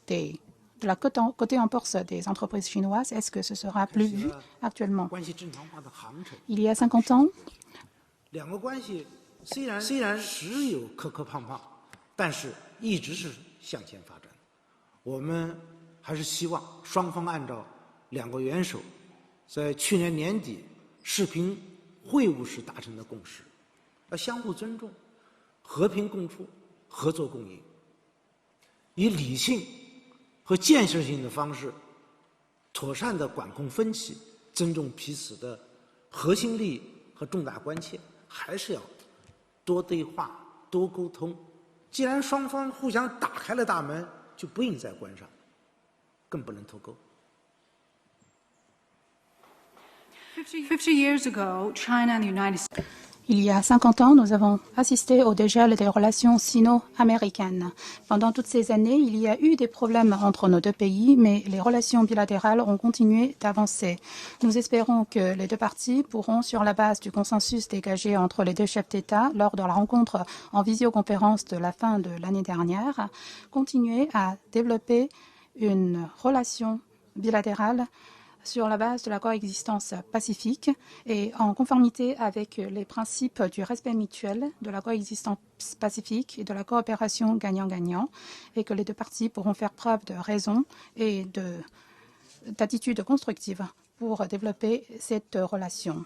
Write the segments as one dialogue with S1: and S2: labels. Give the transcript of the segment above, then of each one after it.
S1: de la cotée en bourse des entreprises chinoises, est-ce que ce sera plus vu actuellement? Il y a 50 ans,
S2: 两个关系虽然时有磕磕碰碰，但是一直是向前发展。我们还是希望双方按照两国元首在去年年底视频会晤时达成的共识，要相互尊重、和平共处、合作共赢，以理性和建设性的方式，妥善地管控分歧，尊重彼此的核心利益和重大关切，还是要多对话、多沟通。既然双方互相打开了大门，就不应再关上，更不能脱钩。
S3: 50 years ago, China and the United States.
S1: Il y a 50 ans, nous avons assisté au dégel des relations sino-américaines. Pendant toutes ces années, il y a eu des problèmes entre nos deux pays, mais les relations bilatérales ont continué d'avancer. Nous espérons que les deux parties pourront, sur la base du consensus dégagé entre les deux chefs d'État lors de la rencontre en visioconférence de la fin de l'année dernière, continuer à développer une relation bilatérale sur la base de la coexistence pacifique et en conformité avec les principes du respect mutuel, de la coexistence pacifique et de la coopération gagnant-gagnant, et que les deux parties pourront faire preuve de raison et d'attitude constructive pour développer cette relation.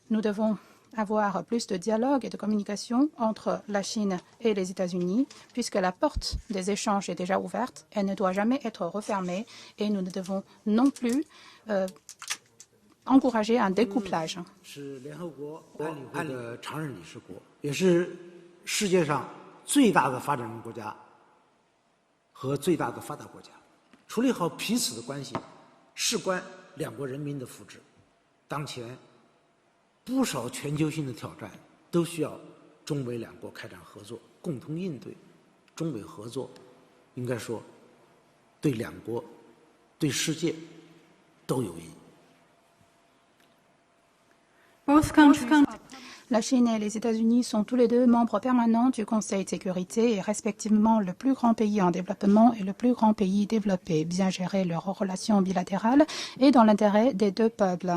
S1: Nous devons avoir plus de dialogue et de communication entre la Chine et les États-Unis, puisque la porte des échanges est déjà ouverte, elle ne doit jamais être refermée et nous ne devons non plus encourager un découplage.
S2: 是联合国安理会的常任理事国，也是世界上最大的发展中国家和最大的发达国家。处理好彼此的关系，事关两国人民的福祉。当前不少全球性的挑战都需要中美两国开展合作，共同应对。中美合作，应该说对两国、对世界都有益。
S3: Both countries.
S1: La Chine et les États-Unis sont tous les deux membres permanents du Conseil de sécurité et respectivement le plus grand pays en développement et le plus grand pays développé. Bien gérer leurs relations bilatérales et dans l'intérêt des deux peuples.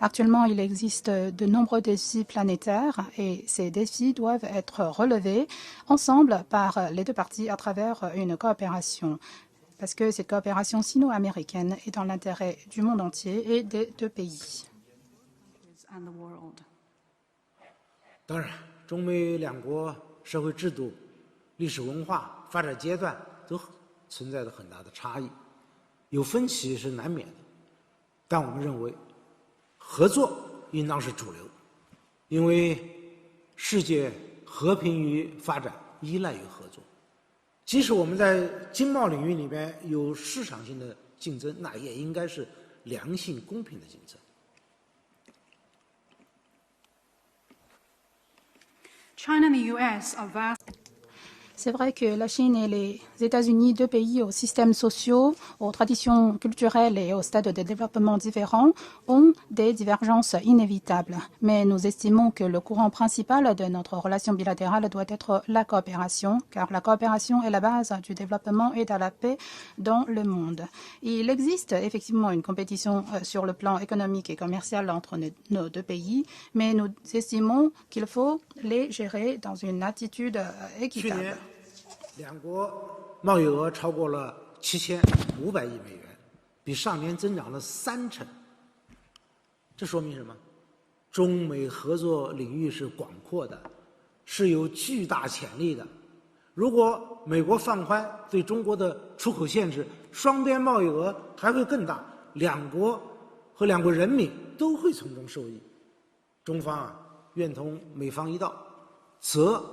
S1: Actuellement, il existe de nombreux défis planétaires et ces défis doivent être relevés ensemble par les deux parties à travers une coopération. Parce que cette coopération sino-américaine est dans l'intérêt du monde entier et des deux pays.
S3: And the world.
S2: 当然，中美两国社会制度、历史文化、发展阶段都存在着很大的差异，有分歧是难免的。但我们认为，合作应当是主流，因为世界和平与发展依赖于合作。即使我们在经贸领域里边有市场性的竞争，那也应该是良性、公平的竞争。
S3: China and the U.S. are vast.
S1: C'est vrai que la Chine et les États-Unis, deux pays aux systèmes sociaux, aux traditions culturelles et aux stades de développement différents, ont des divergences inévitables. Mais nous estimons que le courant principal de notre relation bilatérale doit être la coopération, car la coopération est la base du développement et de la paix dans le monde. Il existe effectivement une compétition sur le plan économique et commercial entre nos deux pays, mais nous estimons qu'il faut les gérer dans une attitude équitable.
S2: 两国贸易额超过了7500亿美元，比上年增长了30%。这说明什么？中美合作领域是广阔的，是有巨大潜力的。如果美国放宽对中国的出口限制，双边贸易额还会更大，两国和两国人民都会从中受益。中方愿同美方一道，择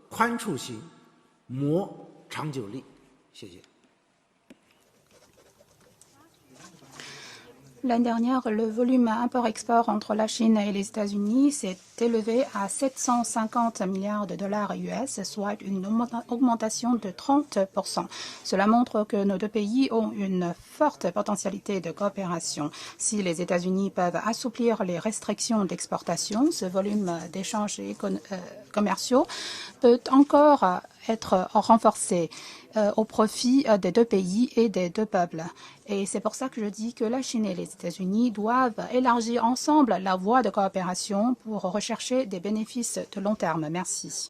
S2: 宽处行，谋长久力。谢谢。
S1: L'année dernière, le volume import-export entre la Chine et les États-Unis s'est élevé à 750 milliards de dollars US, soit une augmentation de 30%. Cela montre que nos deux pays ont une forte potentialité de coopération. Si les États-Unis peuvent assouplir les restrictions d'exportation, ce volume d'échanges commerciaux peut encore être renforcée au profit des deux pays et des deux peuples. Et c'est pour ça que je dis que la Chine et les États-Unis doivent élargir ensemble la voie de coopération pour rechercher des bénéfices de long terme. Merci.